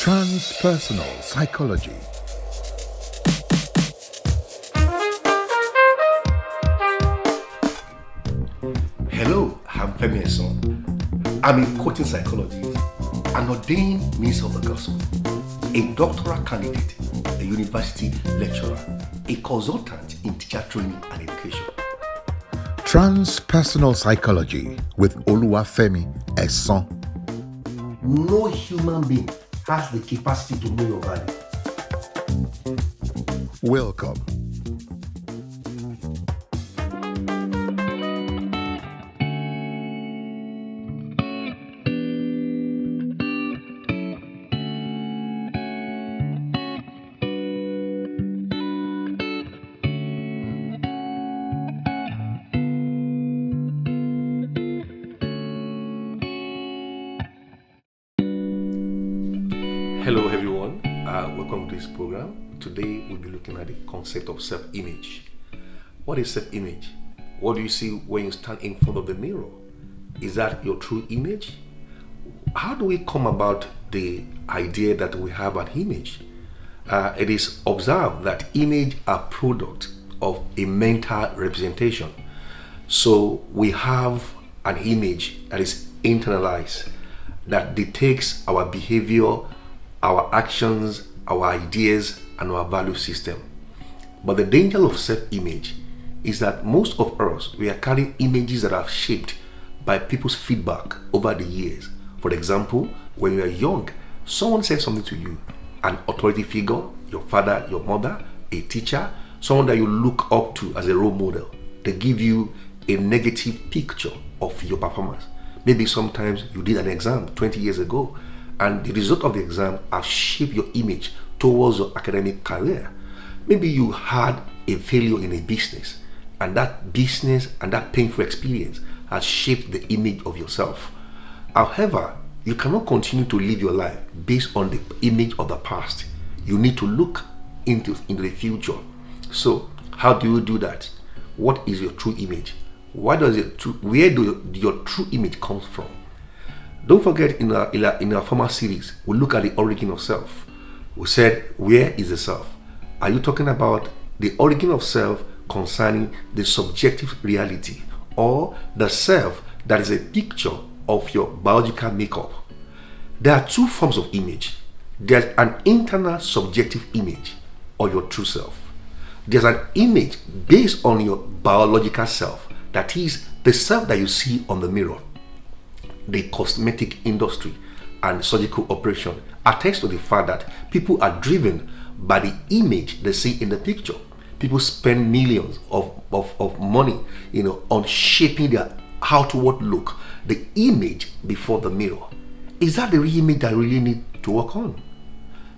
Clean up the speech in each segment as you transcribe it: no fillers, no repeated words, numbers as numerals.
Transpersonal Psychology. Hello, I'm Femi Son. I'm a coaching psychologist, an ordained minister of the gospel, a doctoral candidate, a university lecturer, a consultant in teacher training and education. Transpersonal Psychology with Oluwafemi Eson. No human being has the capacity to know your value. Welcome. Hello everyone, welcome to this program. Today we'll be looking at the concept of self-image. What is self-image? What do you see when you stand in front of the mirror? Is that your true image? How do we come about the idea that we have an image? It is observed that image are product of a mental representation. So we have an image that is internalized, that dictates our behavior, our actions, our ideas, and our value system. But the danger of self-image is that most of us, we are carrying images that are shaped by people's feedback over the years. For example, when you are young, someone said something to you, an authority figure, your father, your mother, a teacher, someone that you look up to as a role model. They give you a negative picture of your performance. Maybe sometimes you did an exam 20 years ago, and the result of the exam have shaped your image towards your academic career. Maybe you had a failure in a business, and that business and that painful experience has shaped the image of yourself. However, you cannot continue to live your life based on the image of the past. You need to look into the future. So, how do you do that? What is your true image? Where do your true image come from? Don't forget, in our former series, we look at the origin of self. We said, where is the self? Are you talking about the origin of self concerning the subjective reality, or the self that is a picture of your biological makeup? There are two forms of image. There's an internal subjective image, or your true self. There's an image based on your biological self, that is the self that you see on the mirror. The cosmetic industry and surgical operation attest to the fact that people are driven by the image they see in the picture. People spend millions of money, on shaping their outward look, the image before the mirror. Is that the real image that I really need to work on?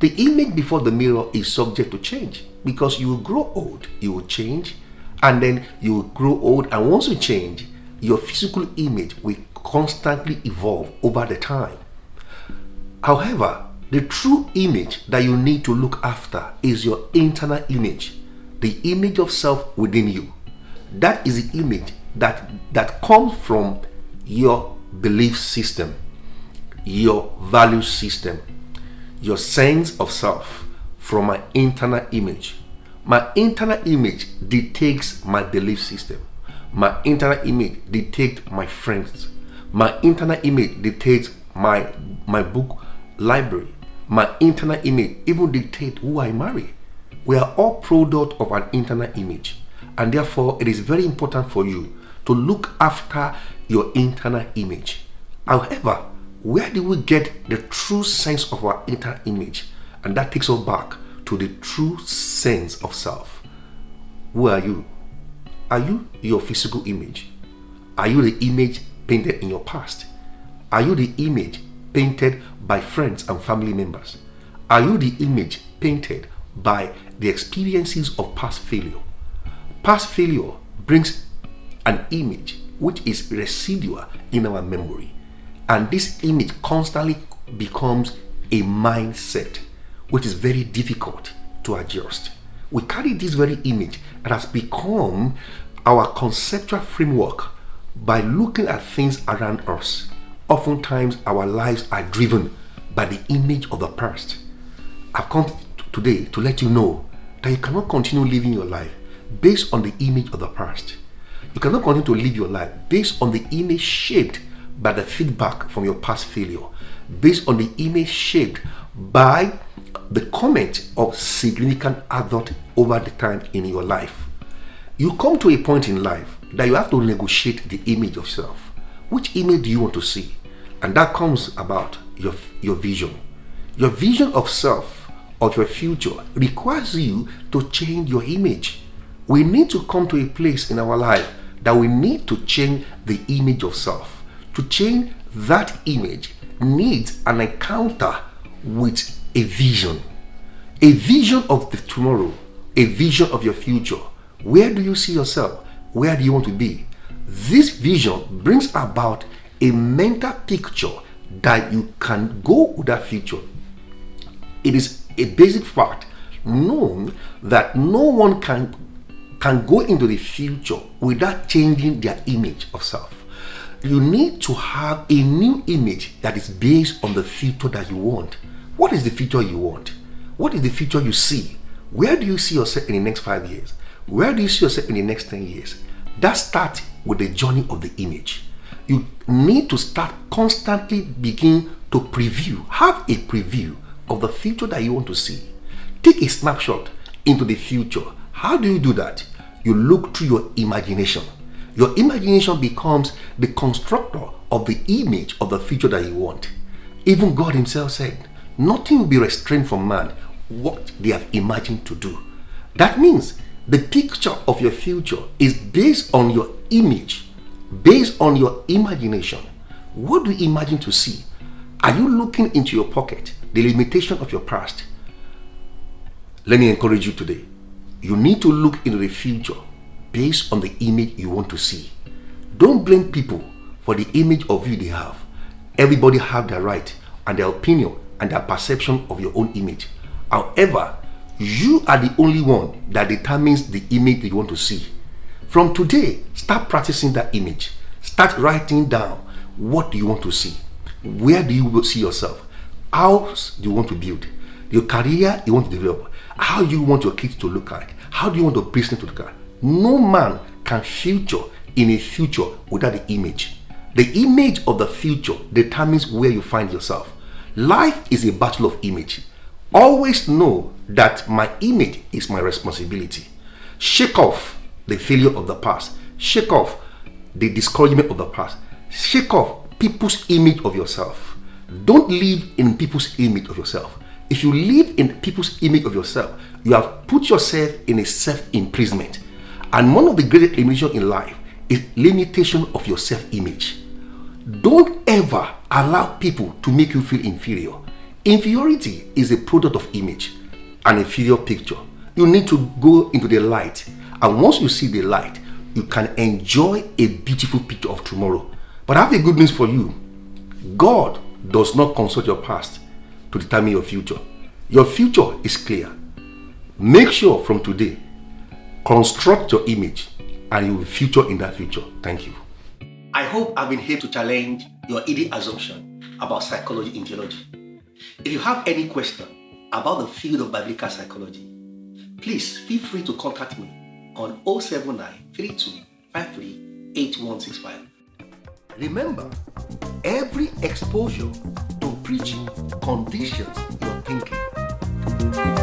The image before the mirror is subject to change, because you will grow old, you will change, and then you will grow old, and once you change, your physical image will constantly evolve over the time. However, the true image that you need to look after is your internal image, the image of self within you. That is the image that comes from your belief system, your value system, your sense of self, from my internal image. My internal image dictates my belief system. My internal image dictates my friends. My internal image dictates my book library. My internal image even dictates who I marry. We are all product of an internal image, and therefore it is very important for you to look after your internal image. However, where do we get the true sense of our internal image? And that takes us back to the true sense of self. Who are you? Are you your physical image? Are you the image painted in your past? Are you the image painted by friends and family members? Are you the image painted by the experiences of past failure? Past failure brings an image which is residual in our memory, and this image constantly becomes a mindset which is very difficult to adjust. We carry this very image that has become our conceptual framework by looking at things around us. Oftentimes our lives are driven by the image of the past. I've come today to let you know that you cannot continue living your life based on the image of the past. You cannot continue to live your life based on the image shaped by the feedback from your past failure, based on the image shaped by the comment of significant adult over the time in your life. You come to a point in life that you have to negotiate the image of self. Which image do you want to see? And that comes about your vision. Your vision of self, of your future, requires you to change your image. We need to come to a place in our life that we need to change the image of self. To change that image needs an encounter with a vision of the tomorrow, a vision of your future. Where do you see yourself? Where do you want to be? This vision brings about a mental picture that you can go with that future. It is a basic fact known that no one can go into the future without changing their image of self. You need to have a new image that is based on the future that you want. What is the future you want? What is the future you see? Where do you see yourself in the next 5 years? Where do you see yourself in the next 10 years? That starts with the journey of the image. You need to start constantly begin to preview, have a preview of the future that you want to see. Take a snapshot into the future. How do you do that? You look through your imagination. Your imagination becomes the constructor of the image of the future that you want. Even God himself said, nothing will be restrained from man what they have imagined to do. That means the picture of your future is based on your image, based on your imagination. What do you imagine to see? Are you looking into your pocket, the limitation of your past? Let me encourage you today. You need to look into the future based on the image you want to see. Don't blame people for the image of you they have. Everybody have their right and their opinion and their perception of your own image. However, you are the only one that determines the image that you want to see. From today, start practicing that image. Start writing down what do you want to see. Where do you see yourself? How do you want to build? Your career you want to develop. How do you want your kids to look like? How do you want your business to look like? No man can future in a future without the image. The image of the future determines where you find yourself. Life is a battle of image. Always know that my image is my responsibility. Shake off the failure of the past. Shake off the discouragement of the past. Shake off people's image of yourself. Don't live in people's image of yourself. If you live in people's image of yourself, you have put yourself in a self-imprisonment. And one of the greatest limitations in life is limitation of your self-image. Don't ever allow people to make you feel inferior. Inferiority is a product of image, an inferior picture. You need to go into the light. And once you see the light, you can enjoy a beautiful picture of tomorrow. But I have a good news for you. God does not consult your past to determine your future. Your future is clear. Make sure from today, construct your image and you will future in that future. Thank you. I hope I've been here to challenge your idiot assumption about psychology in theology. If you have any question about the field of biblical psychology, please feel free to contact me on 079 32 53 8165. Remember, every exposure to preaching conditions your thinking.